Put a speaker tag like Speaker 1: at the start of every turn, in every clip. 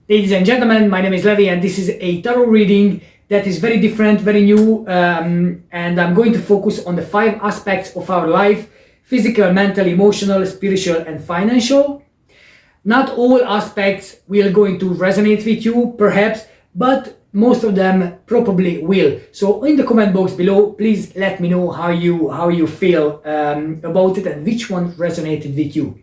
Speaker 1: Ladies and gentlemen, my name is Levi and this is a tarot reading that is very different, very new, and I'm going to focus on the 5 aspects of our life: physical, mental, emotional, spiritual and financial. Not all aspects will going to resonate with you, perhaps, but most of them probably will. So in the comment box below, please let me know how you feel about it and which one resonated with you.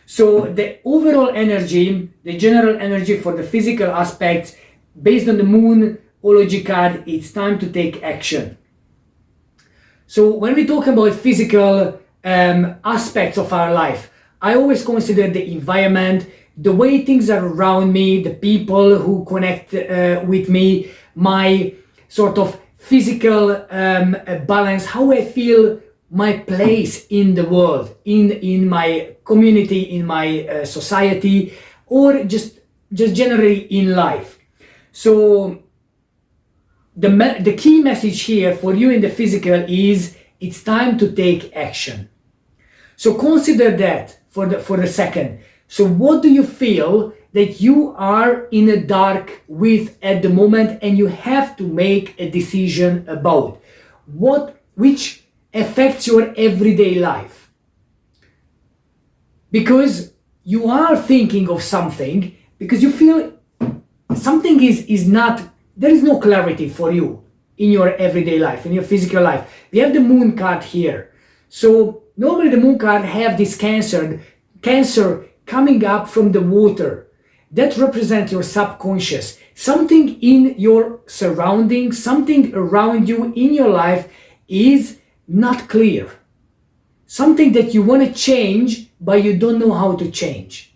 Speaker 1: So the overall energy, the general energy for the physical aspects, based on the mrljakab card, it's time to take action. So when we talk about physical aspects of our life, I always consider the environment, the way things are around me, the people who connect with me, my sort of physical balance, how I feel, my place in the world, in my community, in my society, or just generally in life. So the key message here for you in the physical is it's time to take action. So consider that for the second. So what do you feel that you are in the dark with at the moment and you have to make a decision about? Which affects your everyday life? Because you are thinking of something, because you feel something is not, there is no clarity for you in your everyday life, in your physical life. We have the moon card here. So normally the moon card have this cancer coming up from the water. That represents your subconscious. Something in your surroundings, something around you in your life is not clear. Something that you want to change, but you don't know how to change.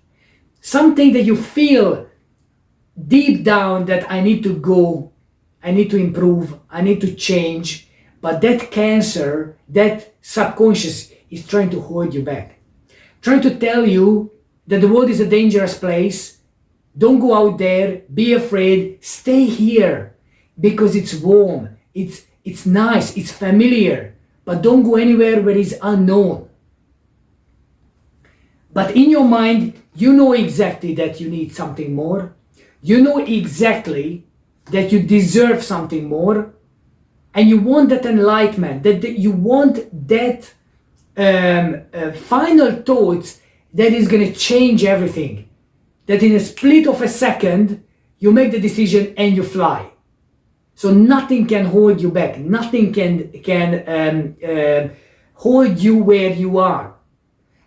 Speaker 1: Something that you feel deep down that I need to go, I need to improve, I need to change, but that cancer, that subconscious is trying to hold you back. Trying to tell you that the world is a dangerous place. Don't go out there, be afraid, stay here because it's warm, it's nice, it's familiar, but don't go anywhere where it's unknown. But in your mind, you know exactly that you need something more. You know exactly that you deserve something more, and you want that enlightenment, that you want that final thoughts that is going to change everything. That in a split of a second, you make the decision and you fly. So nothing can hold you back. Nothing can hold you where you are.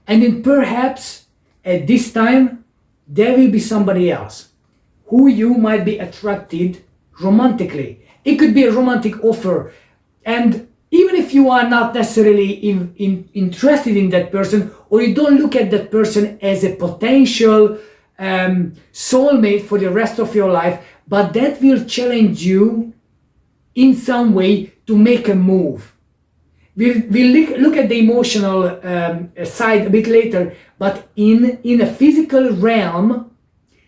Speaker 1: And then perhaps at this time, there will be somebody else who you might be attracted romantically. It could be a romantic offer. And even if you are not necessarily interested in that person, or you don't look at that person as a potential soulmate for the rest of your life, but that will challenge you in some way to make a move. We'll look at the emotional side a bit later, but in a physical realm,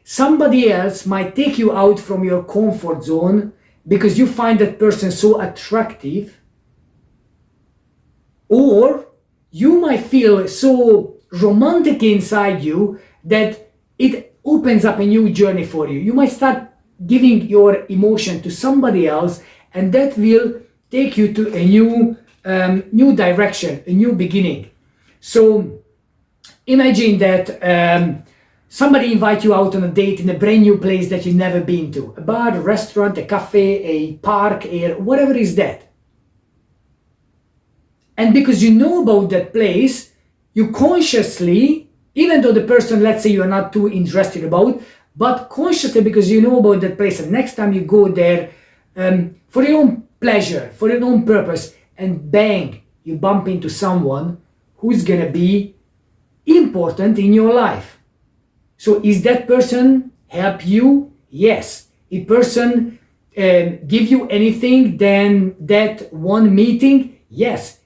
Speaker 1: somebody else might take you out from your comfort zone because you find that person so attractive, or you might feel so romantic inside you that it opens up a new journey for you. You might start giving your emotion to somebody else, and that will take you to a new direction, a new beginning. So imagine that somebody invites you out on a date in a brand new place that you've never been to. A bar, a restaurant, a cafe, a park, whatever is that. And because you know about that place, you consciously, even though the person, let's say, you are not too interested about, but consciously, because you know about that place, and next time you go there for your own pleasure, for your own purpose, and bang, you bump into someone who's gonna be important in your life. So is that person help you? Yes. If person give you anything than that one meeting? Yes.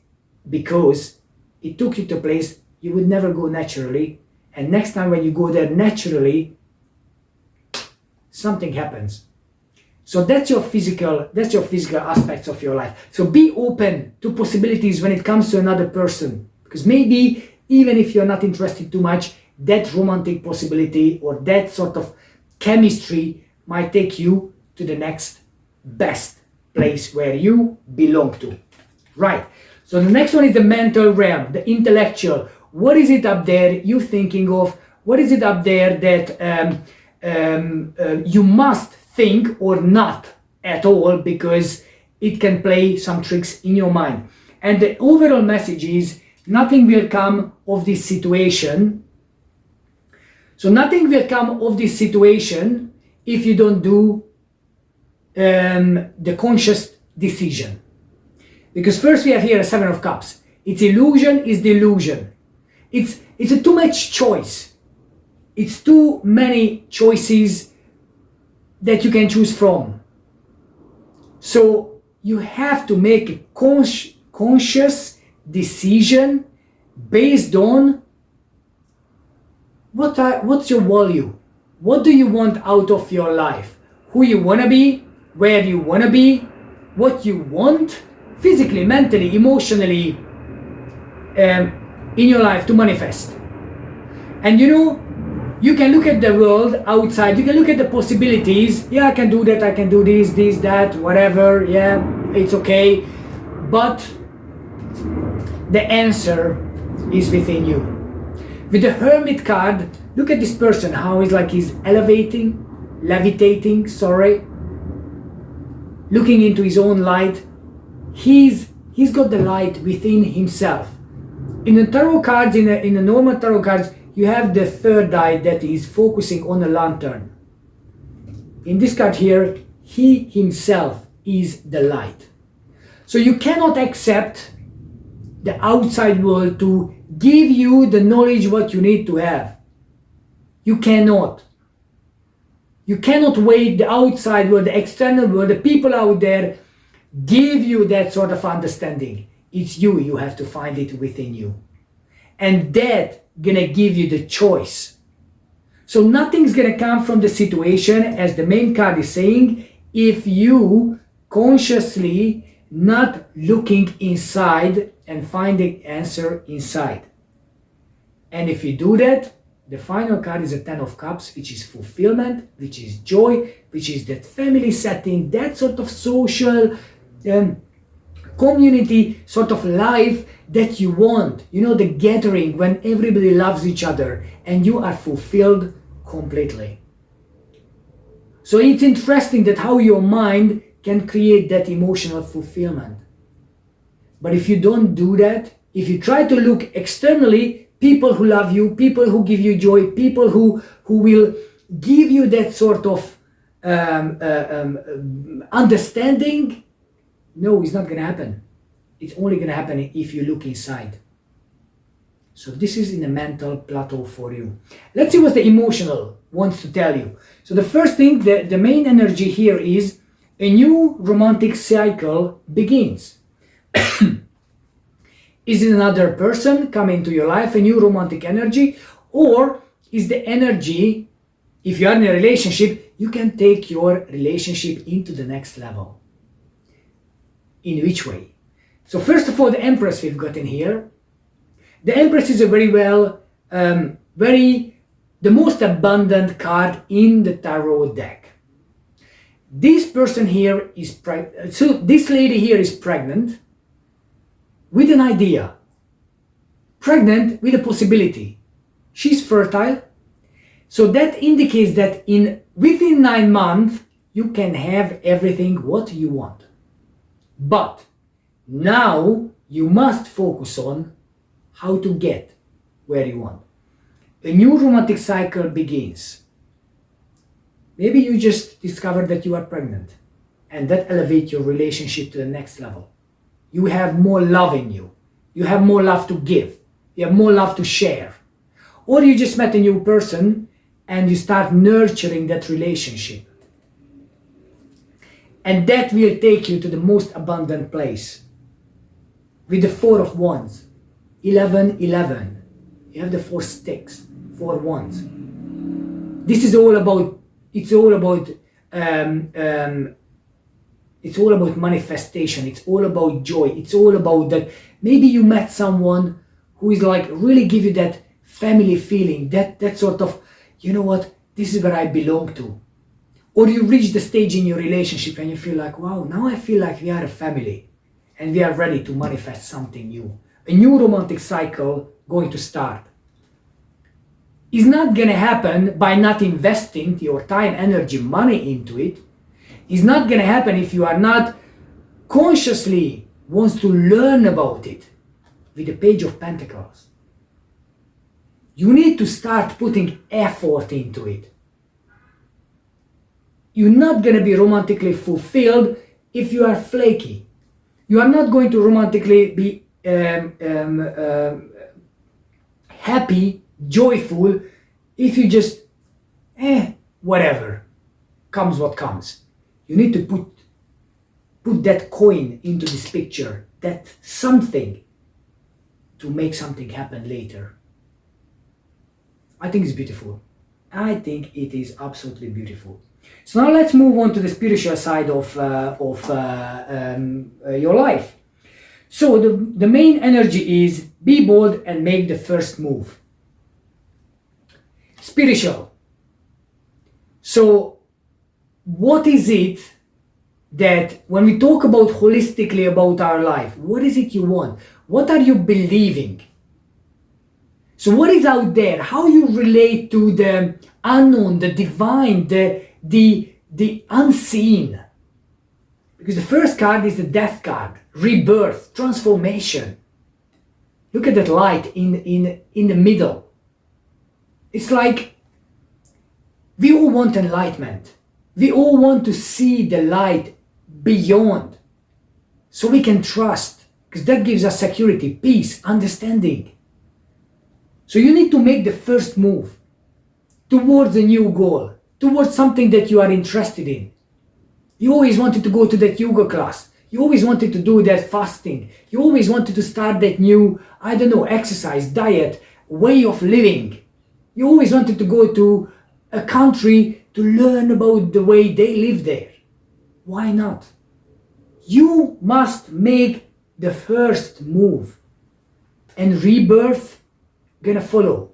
Speaker 1: Because it took you to a place you would never go naturally, and next time when you go there naturally, something happens. So that's your physical aspects of your life. So be open to possibilities when it comes to another person, because maybe even if you're not interested too much, that romantic possibility or that sort of chemistry might take you to the next best place where you belong to. Right. So the next one is the mental realm, the intellectual. What is it up there you thinking of? What is it up there that you must think or not at all, because it can play some tricks in your mind? And the overall message is nothing will come of this situation. So nothing will come of this situation if you don't do the conscious decision. Because first we have here a Seven of Cups. It's illusion is delusion. It's a too much choice. It's too many choices that you can choose from. So you have to make a conscious decision based on what's your value? What do you want out of your life? Who you want to be, where you want to be, what you want physically, mentally, emotionally in your life to manifest. And you can look at the world outside, you can look at the possibilities. Yeah, I can do that, I can do this, that, whatever, yeah, it's okay. But the answer is within you. With the Hermit card, look at this person, how he's levitating, looking into his own light. He's got the light within himself. In the tarot cards, in the normal tarot cards, you have the third eye that is focusing on a lantern. In this card here, he himself is the light. So you cannot accept the outside world to give you the knowledge what you need to have. You cannot. You cannot wait the outside world, the external world, the people out there give you that sort of understanding. It's you have to find it within you. And that gonna give you the choice. So nothing's gonna come from the situation, as the main card is saying, if you consciously not looking inside and find the answer inside. And if you do that, the final card is a Ten of Cups, which is fulfillment, which is joy, which is that family setting, that sort of social community sort of life that you want. The gathering when everybody loves each other and you are fulfilled completely. So it's interesting that how your mind can create that emotional fulfillment. But if you don't do that, if you try to look externally, people who love you, people who give you joy, people who will give you that sort of understanding, no, it's not going to happen. It's only going to happen if you look inside. So this is in the mental plateau for you. Let's see what the emotional wants to tell you. So the first thing, the main energy here is a new romantic cycle begins. Is it another person coming to your life, a new romantic energy? Or is the energy, if you are in a relationship, you can take your relationship into the next level? In which way? So first of all, the Empress we've got in here. The Empress is a the most abundant card in the tarot deck. This person here is pregnant. So this lady here is pregnant with an idea. Pregnant with a possibility. She's fertile. So that indicates that within 9 months, you can have everything what you want. But now you must focus on how to get where you want. A new romantic cycle begins. Maybe you just discovered that you are pregnant, and that elevates your relationship to the next level. You have more love in you. You have more love to give. You have more love to share. Or you just met a new person and you start nurturing that relationship. And that will take you to the most abundant place. With the Four of Wands, 11. You have the 4 sticks, 4 wands. This is all about. It's all about manifestation. It's all about joy. It's all about that. Maybe you met someone who is like really give you that family feeling, that sort of, you know what, this is where I belong to. Or you reach the stage in your relationship and you feel like, wow, now I feel like we are a family and we are ready to manifest something new. A new romantic cycle going to start. It's not gonna happen by not investing your time, energy, money into it. It's not gonna happen if you are not consciously wants to learn about it with the Page of Pentacles. You need to start putting effort into it. You're not going to be romantically fulfilled if you are flaky. You are not going to romantically be happy, joyful, if you just, whatever, comes what comes. You need to put that coin into this picture, that something, to make something happen later. I think it's beautiful. I think it is absolutely beautiful. So now let's move on to the spiritual side of your life. So the main energy is be bold and make the first move. Spiritual. So what is it that when we talk about holistically about our life, what is it you want? What are you believing? So what is out there? How you relate to the unknown, the divine, the unseen? Because the first card is the death card, rebirth, transformation. Look at that light in the middle. It's like we all want enlightenment. We all want to see the light beyond, so we can trust, because that gives us security, peace, understanding. So you need to make the first move towards a new goal, towards something that you are interested in. You always wanted to go to that yoga class. You always wanted to do that fasting. You always wanted to start that new, exercise, diet, way of living. You always wanted to go to a country to learn about the way they live there. Why not? You must make the first move, and rebirth gonna follow.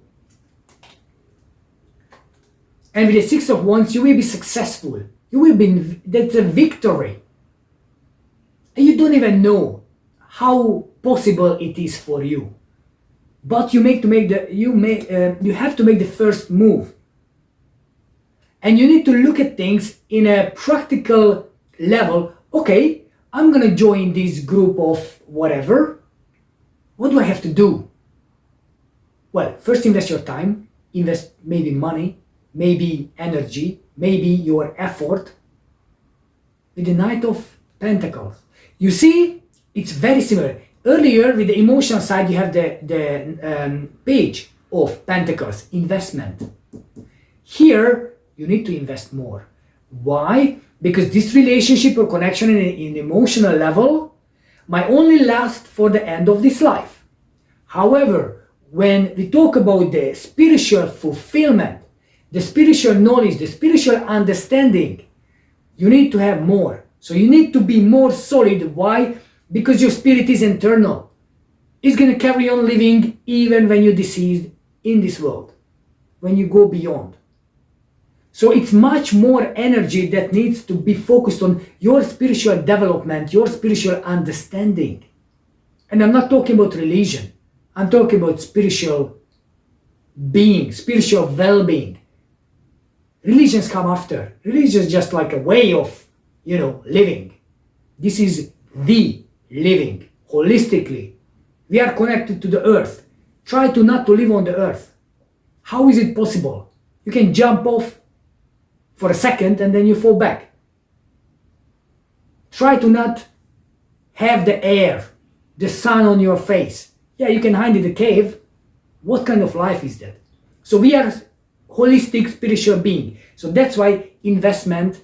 Speaker 1: And with the Six of Wands, you will be successful. You will be, that's a victory. And you don't even know how possible it is for you. But you have to make the first move. And you need to look at things in a practical level. Okay, I'm gonna join this group of whatever. What do I have to do? Well, first invest your time, invest maybe money, maybe energy, maybe your effort. With the Knight of Pentacles, you see, it's very similar. Earlier, with the emotional side, you have the Page of Pentacles, investment. Here, you need to invest more. Why? Because this relationship or connection in emotional level might only last for the end of this life. However, when we talk about the spiritual fulfillment, the spiritual knowledge, the spiritual understanding, you need to have more. So you need to be more solid. Why? Because your spirit is eternal. It's going to carry on living even when you're deceased in this world, when you go beyond. So it's much more energy that needs to be focused on your spiritual development, your spiritual understanding. And I'm not talking about religion. I'm talking about spiritual being, spiritual well-being. Religions come after. Religion is just like a way of, living. This is the living, holistically. We are connected to the earth. Try to not to live on the earth. How is it possible? You can jump off for a second and then you fall back. Try to not have the air, the sun on your face. Yeah, you can hide in the cave. What kind of life is that? So we are holistic spiritual being. So that's why investment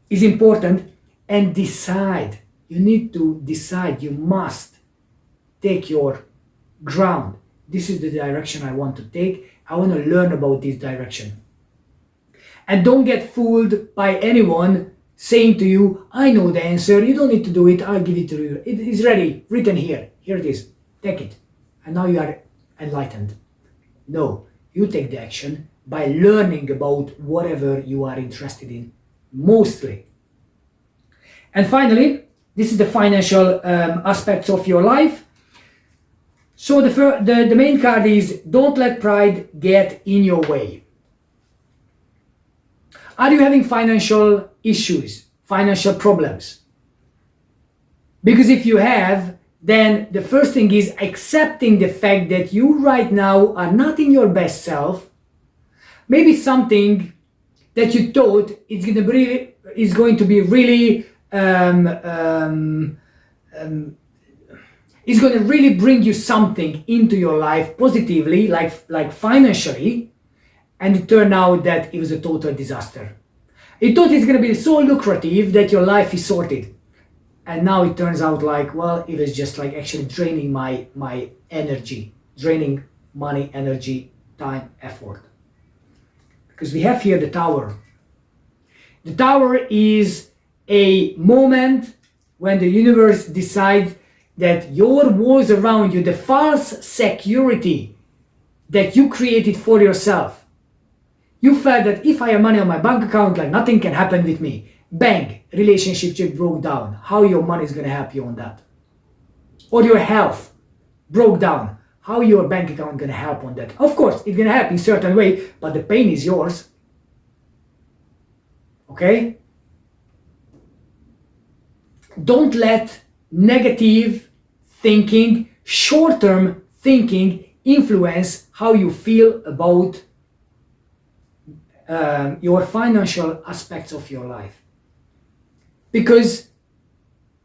Speaker 1: is important. And decide. You need to decide. You must take your ground. This is the direction I want to take. I want to learn about this direction. And don't get fooled by anyone saying to you, I know the answer, you don't need to do it, I'll give it to you. It is ready, written here. Here it is. Take it. And now you are enlightened. No, you take the action by learning about whatever you are interested in, mostly. And finally, this is the financial aspects of your life. So the main card is don't let pride get in your way. Are you having financial issues, financial problems? Because if you have, then the first thing is accepting the fact that you right now are not in your best self. Maybe something that you thought is going to be really is going to really bring you something into your life positively, like financially, and it turned out that it was a total disaster. You thought it's going to be so lucrative that your life is sorted, and now it turns out like, well, it was just like actually draining my energy, draining money, energy, time, effort. Because we have here the Tower. The Tower is a moment when the universe decides that your walls around you, the false security that you created for yourself, you felt that if I have money on my bank account, like nothing can happen with me. Bang, relationship just broke down. How your money is going to help you on that? Or your health broke down. How your bank account going to help on that? Of course, it's going to help in a certain way, but the pain is yours. Okay? Don't let negative thinking, short-term thinking influence how you feel about your financial aspects of your life. Because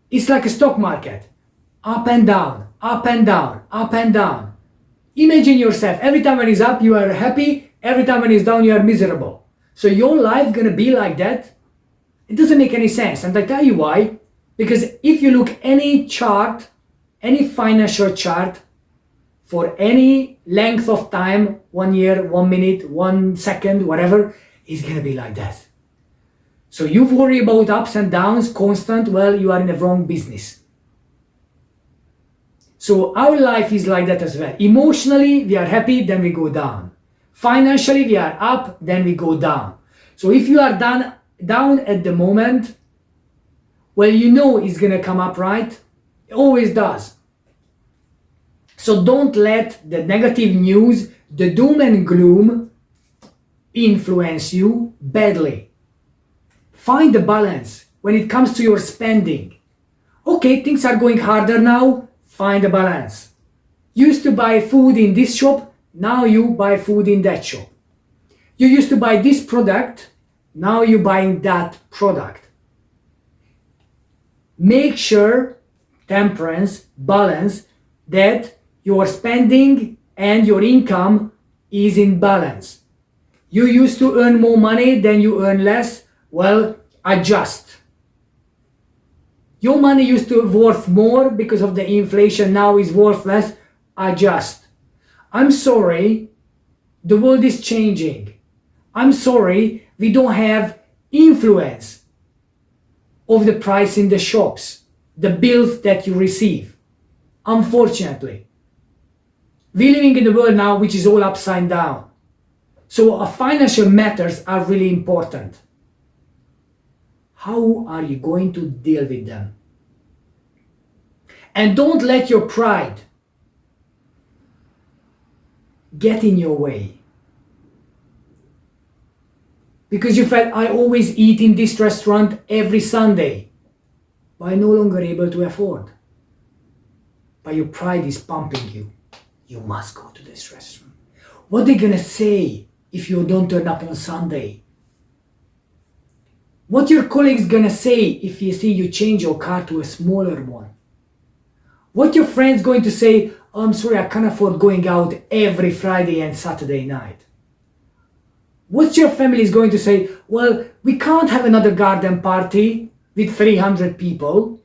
Speaker 1: it's like a stock market. Up and down, up and down, up and down. Imagine yourself, every time when it's up you are happy, every time when it's down you are miserable. So your life gonna be like that? It doesn't make any sense, and I tell you why. Because if you look any chart, any financial chart, for any length of time, 1 year, 1 minute, 1 second, whatever, it's gonna be like that. So you worry about ups and downs, constant, well, you are in the wrong business. So our life is like that as well. Emotionally, we are happy, then we go down. Financially, we are up, then we go down. So if you are down at the moment, well, you know it's gonna come up, right? It always does. So don't let the negative news, the doom and gloom, influence you badly. Find the balance when it comes to your spending. Okay, things are going harder now, find a balance. Used to buy food in this shop, now you buy food in that shop. You used to buy this product, now you're buying that product. Make sure, temperance, balance, that your spending and your income is in balance. You used to earn more money, then you earn less, well, adjust. Your money used to be worth more because of the inflation, now is worth less, adjust. I'm sorry, the world is changing. I'm sorry, we don't have influence of the price in the shops, the bills that you receive. Unfortunately. We're living in the world now which is all upside down. So financial matters are really important. How are you going to deal with them? And don't let your pride get in your way. Because you felt, I always eat in this restaurant every Sunday, but I'm no longer able to afford. But your pride is pumping you. You must go to this restaurant. What are they gonna say if you don't turn up on Sunday? What your colleagues gonna say if you see you change your car to a smaller one? What your friends going to say, oh, I'm sorry, I can't afford going out every Friday and Saturday night? What's your family is going to say, well, we can't have another garden party with 300 people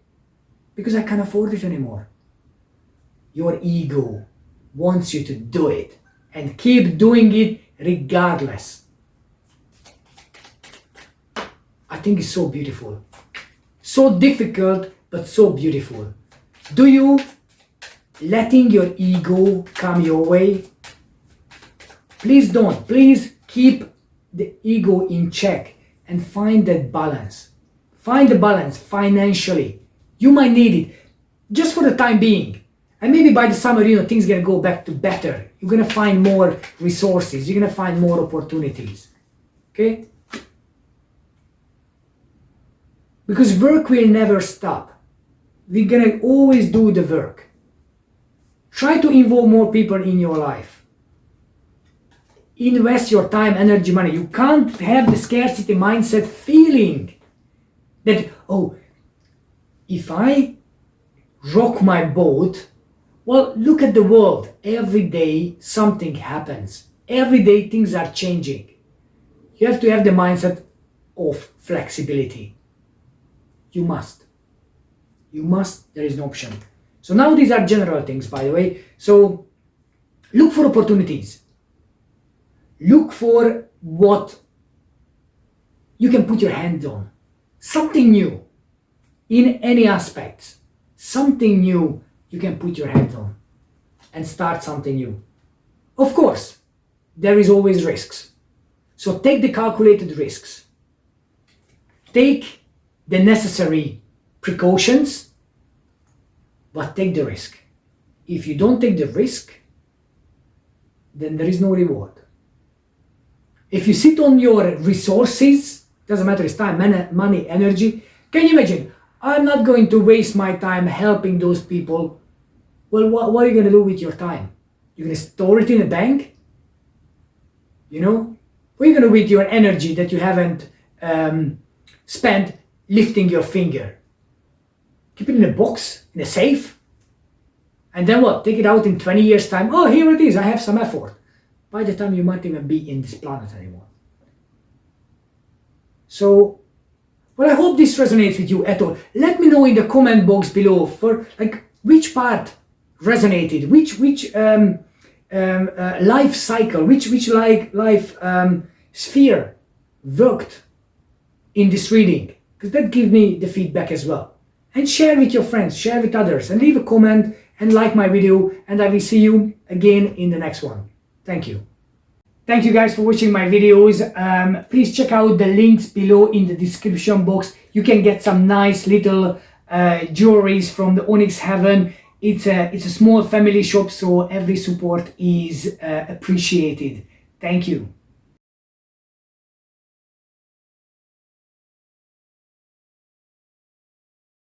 Speaker 1: because I can't afford it anymore. Your ego wants you to do it and keep doing it regardless. I think it's so beautiful. So difficult, but so beautiful. Do you letting your ego come your way? Please don't. Please keep the ego in check and find that balance. Find the balance financially. You might need it just for the time being. And maybe by the summer, things are gonna go back to better. You're gonna find more resources. You're gonna find more opportunities. Okay? Because work will never stop. We're gonna always do the work. Try to involve more people in your life. Invest your time, energy, money. You can't have the scarcity mindset feeling that, oh, if I rock my boat, well, look at the world. Every day something happens. Every day things are changing. You have to have the mindset of flexibility. You must. You must. There is no option. So now these are general things, by the way. So look for opportunities. Look for what you can put your hands on. Something new in any aspect. Something new you can put your hands on and start something new. Of course, there is always risks. So take the calculated risks. Take the necessary precautions, but take the risk. If you don't take the risk, then there is no reward. If you sit on your resources, doesn't matter, it's time, money, energy. Can you imagine? I'm not going to waste my time helping those people. Well, what are you going to do with your time? You're going to store it in a bank? What are you going to do with your energy that you haven't spent lifting your finger? Keep it in a box, in a safe? And then what? Take it out in 20 years' time. Oh, here it is. I have some effort. By the time you might even be in this planet anymore. So, well, I hope this resonates with you at all. Let me know in the comment box below for which part resonated, which life cycle, which life sphere worked in this reading, because that gives me the feedback as well. And share with your friends, share with others, and leave a comment and like my video, and I will see you again in the next one. Thank you. Thank you guys for watching my videos. Please check out the links below in the description box. You can get some nice little jewelries from the Onyx Heaven. It's a small family shop, so every support is appreciated. Thank you.